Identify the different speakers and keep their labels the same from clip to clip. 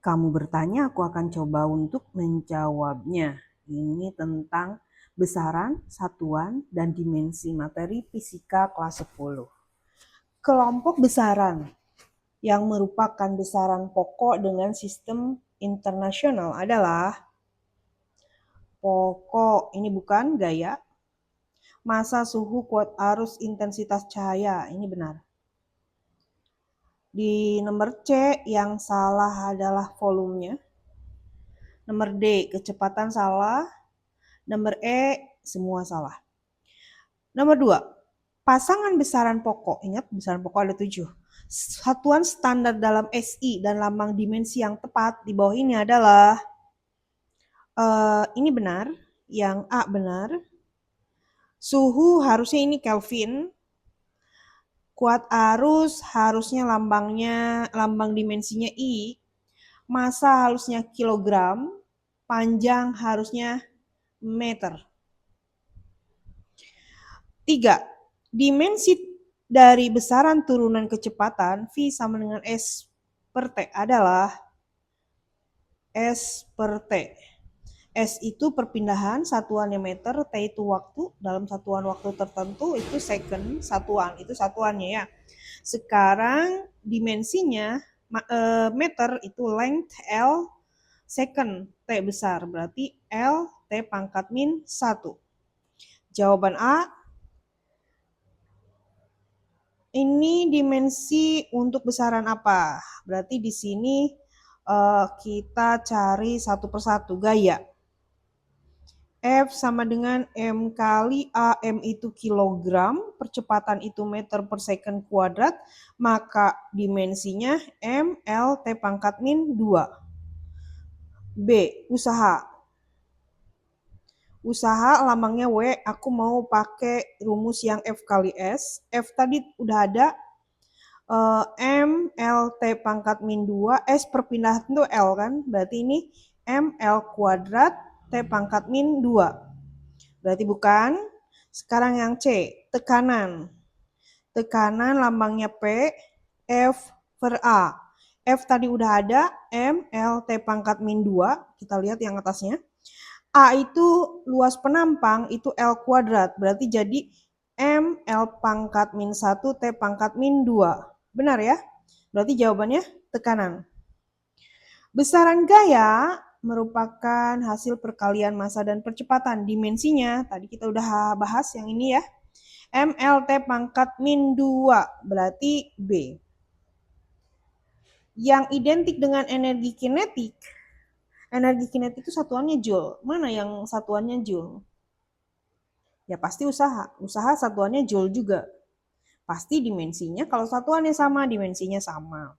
Speaker 1: Kamu bertanya, aku akan coba untuk menjawabnya. Ini tentang besaran, satuan, dan dimensi materi fisika kelas 10. Kelompok besaran yang merupakan besaran pokok dengan sistem internasional adalah pokok, ini bukan gaya, massa, suhu, kuat arus, intensitas cahaya, ini benar. Di nomor C yang salah adalah volumenya. Nomor D, kecepatan salah. Nomor E, semua salah. Nomor 2, pasangan besaran pokok. Ingat, besaran pokok ada 7. Satuan standar dalam SI dan lambang dimensi yang tepat di bawah ini adalah ini benar, yang A benar. Suhu harusnya ini Kelvin. Kuat arus harusnya lambang dimensinya I. Massa harusnya kilogram. Panjang harusnya meter. 3. Dimensi dari besaran turunan kecepatan V sama dengan S per T adalah S per T. S itu perpindahan, satuannya meter, T itu waktu, dalam satuan waktu tertentu itu second, satuan, itu satuannya ya. Sekarang dimensinya meter itu length L, second T besar, berarti L T pangkat min 1. Jawaban A. Ini dimensi untuk besaran apa? Berarti di sini kita cari satu persatu. Gaya. F sama dengan M kali A. M itu kilogram, percepatan itu meter per second kuadrat, maka dimensinya M L T pangkat min 2. B. Usaha. Usaha lambangnya W, aku mau pakai rumus yang F kali S. F tadi udah ada, M L T pangkat min 2, S perpindahan itu L kan, berarti ini M L kuadrat T pangkat min 2. Berarti bukan. Sekarang yang C, tekanan. Tekanan lambangnya P, F per A. F tadi udah ada, M L T pangkat min 2, kita lihat yang atasnya. A itu luas penampang, itu L kuadrat, berarti jadi M L pangkat min 1 T pangkat min 2. Benar ya? Berarti jawabannya tekanan. Besaran gaya merupakan hasil perkalian massa dan percepatan. Dimensinya, tadi kita udah bahas yang ini ya. MLT pangkat min 2, berarti B. Yang identik dengan energi kinetik itu satuannya joule. Mana yang satuannya joule? Ya pasti usaha. Usaha satuannya joule juga. Pasti dimensinya, kalau satuannya sama, dimensinya sama.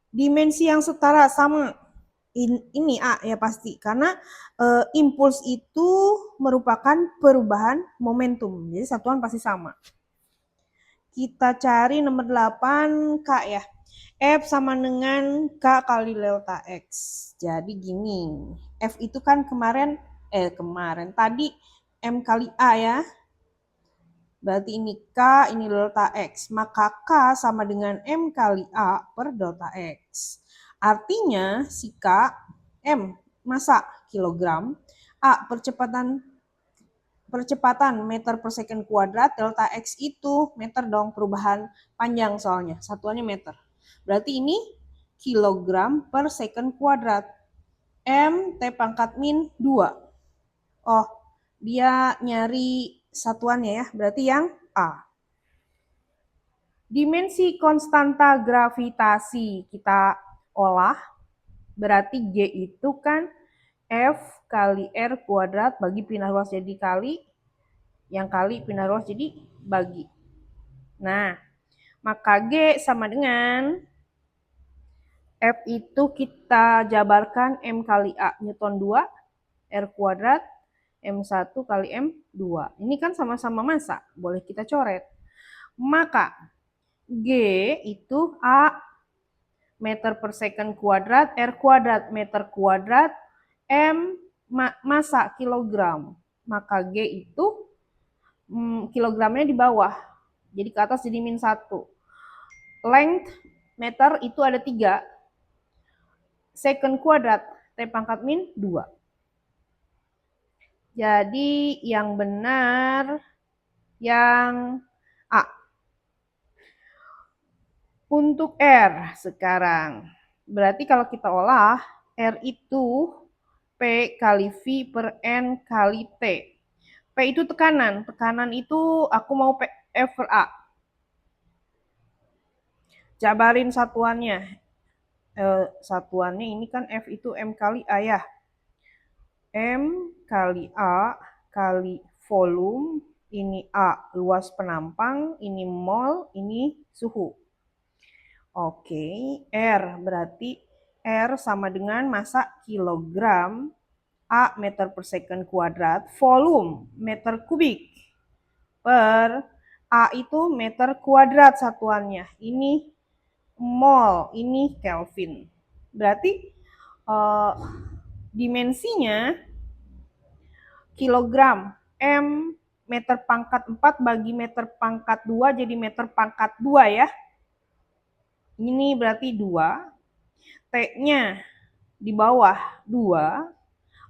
Speaker 1: Dimensi yang setara sama. Ini A ya pasti. Karena impuls itu merupakan perubahan momentum. Jadi satuan pasti sama. Kita cari nomor 8, K ya. F sama dengan K kali delta X. Jadi gini, F itu kan tadi M kali A ya. Berarti ini K, ini delta X. Maka K sama dengan M kali A per delta X. Artinya si K, M, massa kilogram, A, percepatan meter per second kuadrat, delta X itu meter dong, perubahan panjang soalnya, satuannya meter. Berarti ini kilogram per second kuadrat. M T pangkat min 2. Oh, dia nyari satuannya ya, berarti yang A. Dimensi konstanta gravitasi kita olah, berarti G itu kan F kali R kuadrat bagi pindah luas jadi kali, yang kali pindah luas jadi bagi. Nah, maka G sama dengan F itu kita jabarkan M kali A Newton 2, R kuadrat, M1 kali M2. Ini kan sama-sama massa, boleh kita coret. Maka G itu A meter per second kuadrat, R kuadrat meter kuadrat, M massa kilogram. Maka G itu kilogramnya di bawah, jadi ke atas jadi min 1. Length meter itu ada 3. second kuadrat, T pangkat min 2. Jadi yang benar yang A. Untuk R sekarang. Berarti kalau kita olah, R itu P kali V per N kali T. P itu tekanan. Tekanan itu aku mau F per A. Jabarin satuannya. Satuannya ini kan F itu M kali A ya. M kali A kali volume. Ini A luas penampang, ini mol, ini suhu. Oke, R berarti R sama dengan massa kilogram, A meter per second kuadrat, volume meter kubik per A itu meter kuadrat satuannya. Ini mol, ini Kelvin. Berarti dimensinya kilogram, M meter pangkat 4 bagi meter pangkat 2 jadi meter pangkat 2 ya. Ini berarti 2. T-nya di bawah 2.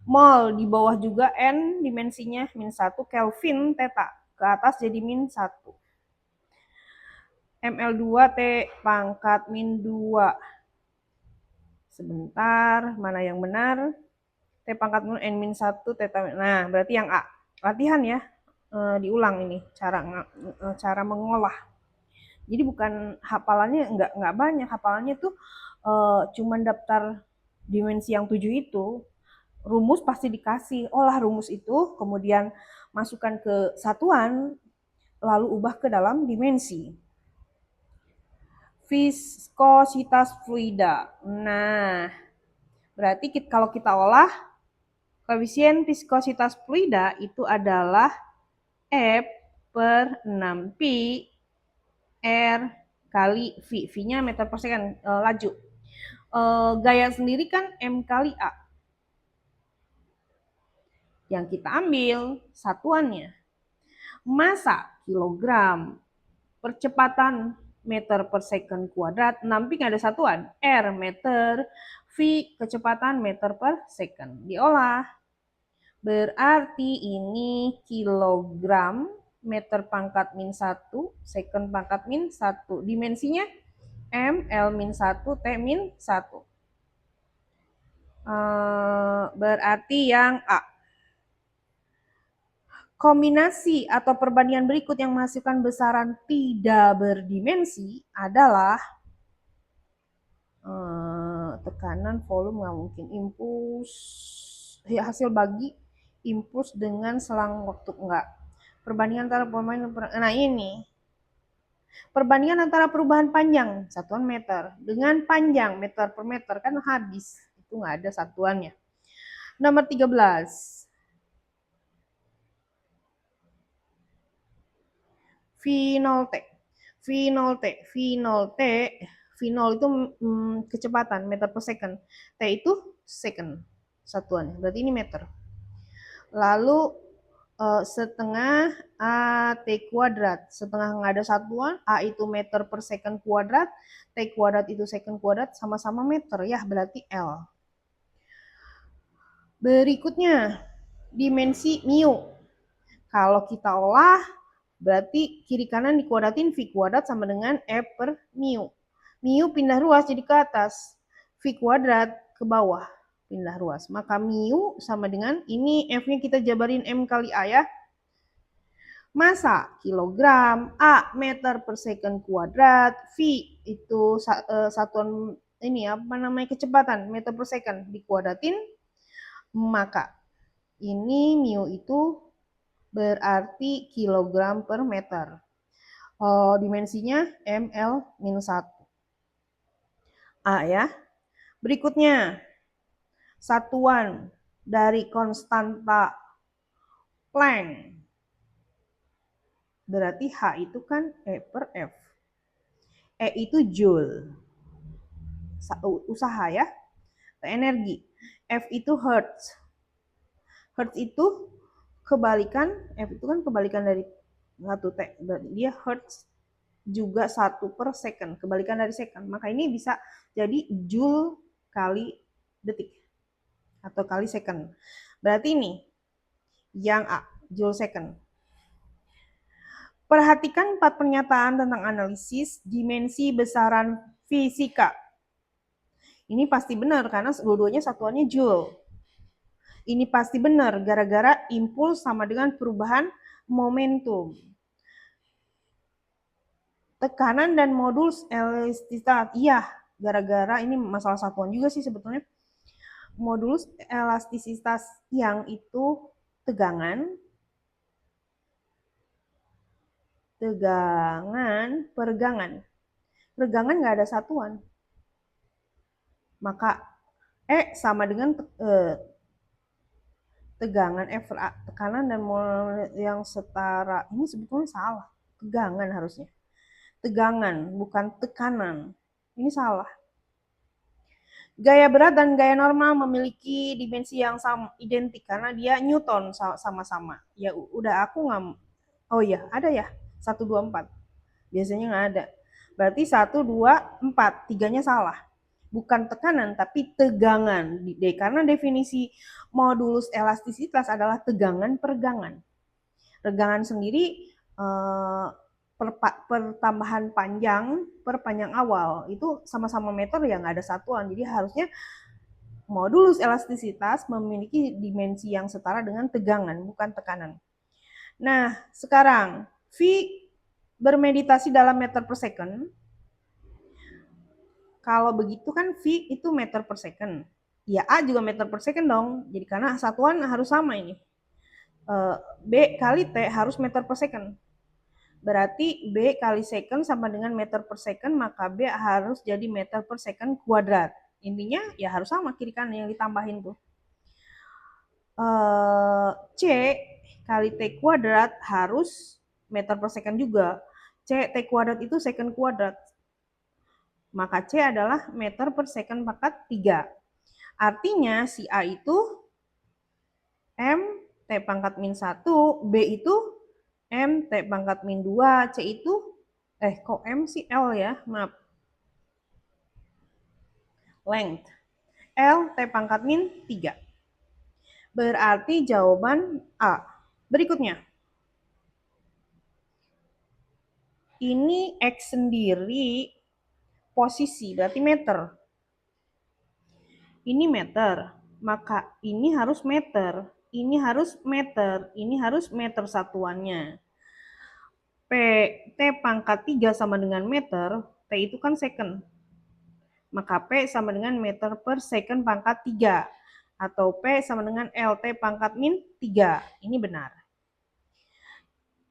Speaker 1: Mol di bawah juga N dimensinya min 1. Kelvin theta ke atas jadi min 1. ML2 T pangkat min 2. Sebentar, mana yang benar? T pangkat min N min 1 theta. Nah, berarti yang A. Latihan ya. Diulang ini cara mengolah. Jadi bukan hafalannya nggak banyak, hafalannya tuh cuman daftar dimensi yang 7 itu. Rumus pasti dikasih, olah rumus itu, kemudian masukkan ke satuan, lalu ubah ke dalam dimensi. Viskositas fluida. Nah, berarti kalau kita olah, koefisien viskositas fluida itu adalah F per 6pi R kali V. V-nya meter per second, laju. Gaya sendiri kan M kali A. Yang kita ambil satuannya. Massa kilogram. Percepatan meter per second kuadrat. 6pi nggak ada satuan. R meter. V kecepatan meter per second. Diolah. Berarti ini kilogram meter pangkat min 1, second pangkat min 1. Dimensinya M, L min 1, T min 1. Berarti yang A. Kombinasi atau perbandingan berikut yang menghasilkan besaran tidak berdimensi adalah tekanan, volume nggak mungkin, impuls, hasil bagi impuls dengan selang waktu enggak. Perbandingan antara nah ini perbandingan antara perubahan panjang satuan meter dengan panjang meter per meter kan habis, itu nggak ada satuannya. Nomor 13. V0T. V0 itu kecepatan meter per second. T itu second satuannya. Berarti ini meter. Lalu setengah AT kuadrat. Setengah nggak ada satuan. A itu meter per second kuadrat. T kuadrat itu second kuadrat. Sama-sama meter. Ya berarti L. Berikutnya dimensi mu. Kalau kita olah berarti kiri kanan dikuadratin V kuadrat sama dengan F per mu. Mu pindah ruas jadi ke atas. V kuadrat ke bawah pindah ruas. Maka mu sama dengan ini F-nya kita jabarin M kali A ya. Massa kilogram, A meter per second kuadrat, V itu satuan ini apa namanya kecepatan meter per second dikuadratin. Maka ini mu itu berarti kilogram per meter. Dimensinya ml-1. A ya. Berikutnya, satuan dari konstanta Planck. Berarti H itu kan E per F. E itu joule. Usaha ya. Energi. F itu hertz. Hertz itu kebalikan, F itu kan kebalikan dari 1 T. Berarti dia hertz juga 1 per second, kebalikan dari second. Maka ini bisa jadi joule kali detik atau kali second. Berarti ini yang A, joule second. Perhatikan 4 pernyataan tentang analisis dimensi besaran fisika. Ini pasti benar karena dua-duanya satuannya joule. Ini pasti benar gara-gara impuls sama dengan perubahan momentum. Tekanan dan modulus elastisitas. Iya, gara-gara ini masalah satuan juga sih sebetulnya. Modulus elastisitas yang itu tegangan, peregangan. Peregangan nggak ada satuan. Maka E sama dengan tegangan, tekanan dan yang setara. Ini sebetulnya salah. Tegangan harusnya. Tegangan, bukan tekanan. Ini salah. Gaya berat dan gaya normal memiliki dimensi yang sama, identik karena dia Newton sama-sama. Ya udah aku nggak. Oh iya, ada ya. 1, 2, 4. Biasanya nggak ada. Berarti 1, 2, 4. Tiganya salah. Bukan tekanan, tapi tegangan. Karena definisi modulus elastisitas adalah tegangan peregangan. Regangan sendiri pertambahan panjang per panjang awal itu sama-sama meter ya nggak ada satuan. Jadi harusnya modulus elastisitas memiliki dimensi yang setara dengan tegangan, bukan tekanan. Nah, sekarang V bermeditasi dalam meter per second. Kalau begitu kan V itu meter per second. Ya A juga meter per second dong. Jadi karena satuan harus sama ini. B kali T harus meter per second. Berarti B kali second sama dengan meter per second, maka B harus jadi meter per second kuadrat. Intinya ya harus sama kiri kanan yang ditambahin tuh. C kali T kuadrat harus meter per second juga. C T kuadrat itu second kuadrat. Maka C adalah meter per second pangkat 3. Artinya si A itu M T pangkat min 1, B itu M T pangkat min 2, C itu kok M sih L ya, maaf. Length. L T pangkat min 3. Berarti jawaban A. Berikutnya. Ini X sendiri posisi, berarti meter. Ini meter, maka ini harus meter. Ini harus meter, ini harus meter satuannya. P, T pangkat 3 sama dengan meter, T itu kan second. Maka P sama dengan meter per second pangkat 3. Atau P sama dengan LT pangkat min 3. Ini benar.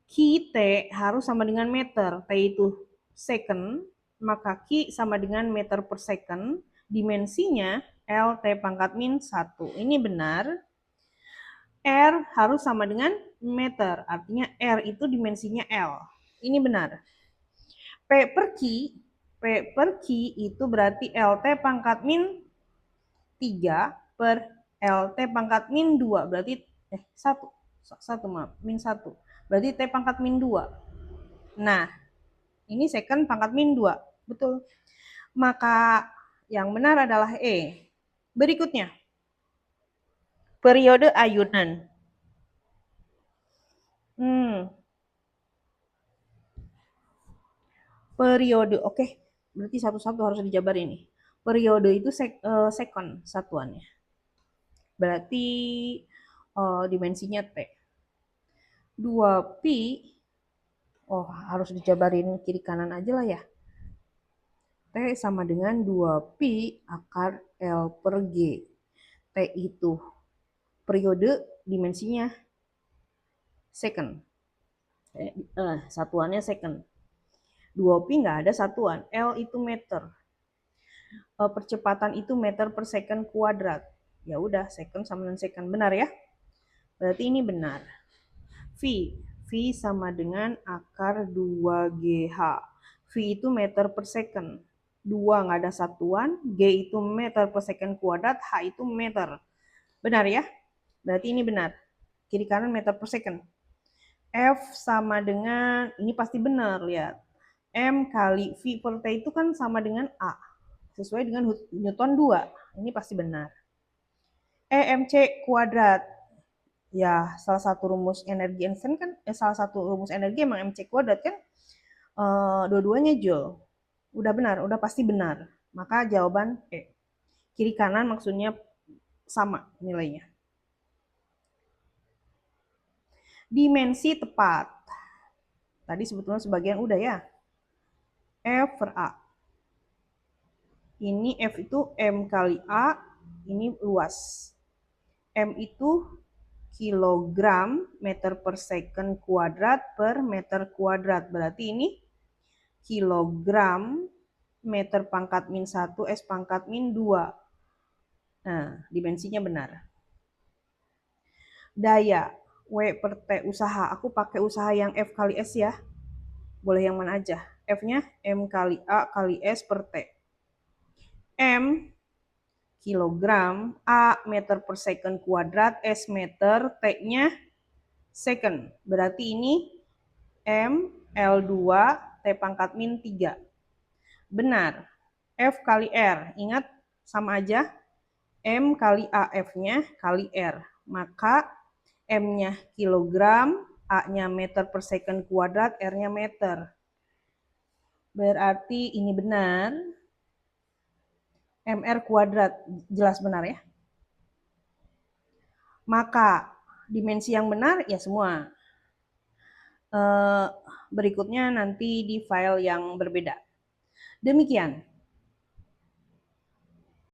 Speaker 1: Q T harus sama dengan meter. T itu second, maka Q sama dengan meter per second. Dimensinya LT pangkat min 1. Ini benar. R harus sama dengan meter. Artinya R itu dimensinya L. Ini benar. P per Q itu berarti LT pangkat min 3 per LT pangkat min 2. Berarti 1 maaf, min 1. Berarti T pangkat min 2. Nah, ini second pangkat min 2. Betul. Maka yang benar adalah E. Berikutnya. Periode ayunan. Periode, oke. Berarti satu-satu harus dijabar ini. Periode itu second satuannya. Berarti dimensinya T. 2pi, harus dijabarin kiri kanan aja lah ya. T sama dengan 2pi akar L per G. T itu periode, dimensinya second. Satuannya second. 2pi nggak ada satuan. L itu meter. Percepatan itu meter per second kuadrat. Ya udah, second sama dengan second. Benar ya? Berarti ini benar. V sama dengan akar 2GH. V itu meter per second. 2 nggak ada satuan. G itu meter per second kuadrat. H itu meter. Benar ya? Berarti ini benar. Kiri kanan meter per second. F sama dengan, ini pasti benar, lihat. M kali V per T itu kan sama dengan A. Sesuai dengan Newton 2. Ini pasti benar. EMC kuadrat. Ya, salah satu rumus energi Einstein kan, salah satu rumus energi emang MC kuadrat kan, dua-duanya Joule. Udah benar, udah pasti benar. Maka jawaban E. Kiri kanan maksudnya sama nilainya. Dimensi tepat. Tadi sebetulnya sebagian udah ya. F per A. Ini F itu M kali A, ini luas. M itu kilogram meter per second kuadrat per meter kuadrat. Berarti ini kilogram meter pangkat min 1 S pangkat min 2. Nah, dimensinya benar. Daya, W per T usaha. Aku pakai usaha yang F kali S ya. Boleh yang mana aja. F-nya M kali A kali S per T. M kilogram, A meter per second kuadrat, S meter, T-nya second. Berarti ini M L2 T pangkat min 3. Benar. F kali R. Ingat sama aja. M kali A F-nya kali R. Maka M-nya kilogram, A-nya meter per second kuadrat, R-nya meter. Berarti ini benar. MR kuadrat, jelas benar ya. Maka dimensi yang benar ya semua. Berikutnya nanti di file yang berbeda. Demikian.